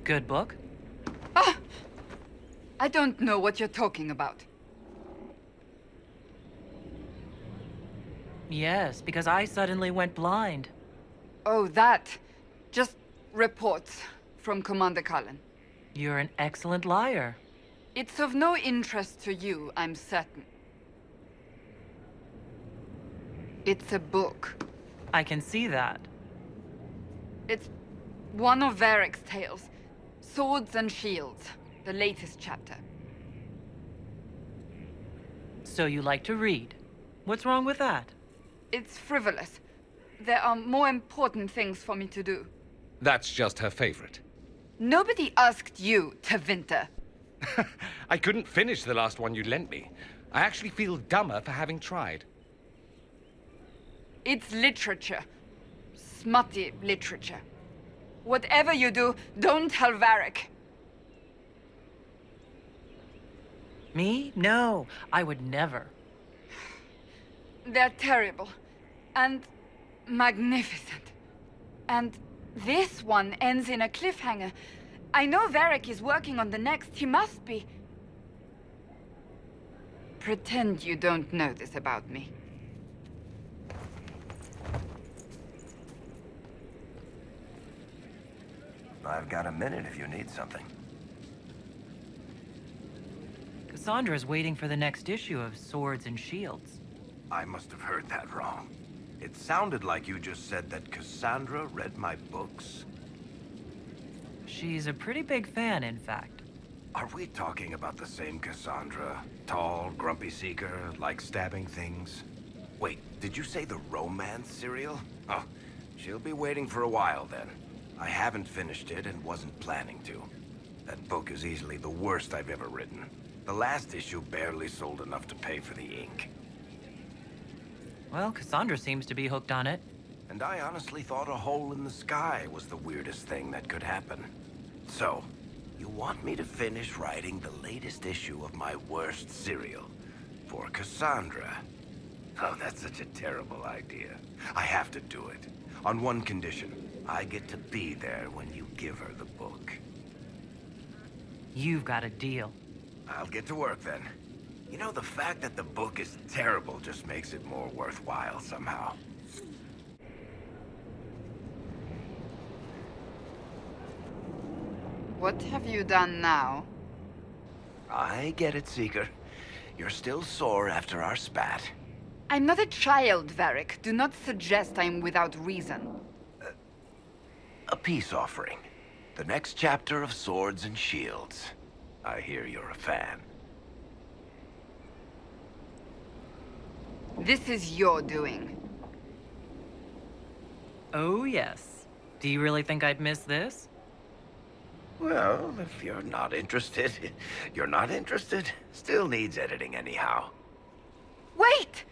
Good book? Ah! I don't know what you're talking about. Yes, because I suddenly went blind. Oh, that. Just reports from Commander Cullen. You're an excellent liar. It's of no interest to you, I'm certain. It's a book. I can see that. It's one of Varric's tales. Swords and Shields, the latest chapter. So you like to read. What's wrong with that? It's frivolous. There are more important things for me to do. That's just her favorite. Nobody asked you to winter. I couldn't finish the last one you lent me. I actually feel dumber for having tried. It's literature. Smutty literature. Whatever you do, don't tell Varric. Me? No, I would never. They're terrible. And magnificent. And this one ends in a cliffhanger. I know Varric is working on the next. He must be. Pretend you don't know this about me. I've got a minute if you need something. Cassandra's waiting for the next issue of Swords and Shields. I must have heard that wrong. It sounded like you just said that Cassandra read my books. She's a pretty big fan, in fact. Are we talking about the same Cassandra? Tall, grumpy seeker, like stabbing things? Wait, did you say the romance serial? Oh, she'll be waiting for a while then. I haven't finished it and wasn't planning to. That book is easily the worst I've ever written. The last issue barely sold enough to pay for the ink. Well, Cassandra seems to be hooked on it. And I honestly thought a hole in the sky was the weirdest thing that could happen. So, you want me to finish writing the latest issue of my worst serial for Cassandra? Oh, that's such a terrible idea. I have to do it. On one condition. I get to be there when you give her the book. You've got a deal. I'll get to work then. You know, the fact that the book is terrible just makes it more worthwhile somehow. What have you done now? I get it, Seeker. You're still sore after our spat. I'm not a child, Varric. Do not suggest I'm without reason. A peace offering. The next chapter of Swords and Shields. I hear you're a fan. This is your doing. Oh, yes. Do you really think I'd miss this? Well, if you're not interested, you're not interested. Still needs editing anyhow. Wait!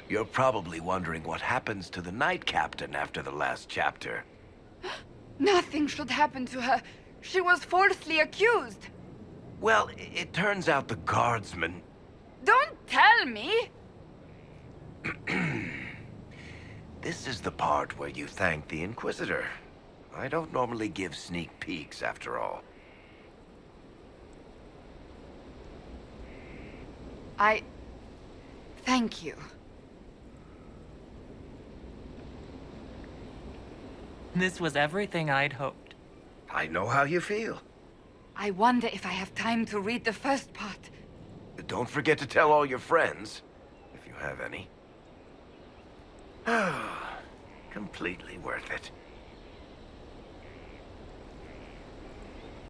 You're probably wondering what happens to the Knight Captain after the last chapter. Nothing should happen to her. She was falsely accused. Well, it turns out the guardsman... Don't tell me! This is the part where you thank the Inquisitor. I don't normally give sneak peeks, after all. Thank you. This was everything I'd hoped. I know how you feel. I wonder if I have time to read the first part. Don't forget to tell all your friends, if you have any. Completely worth it.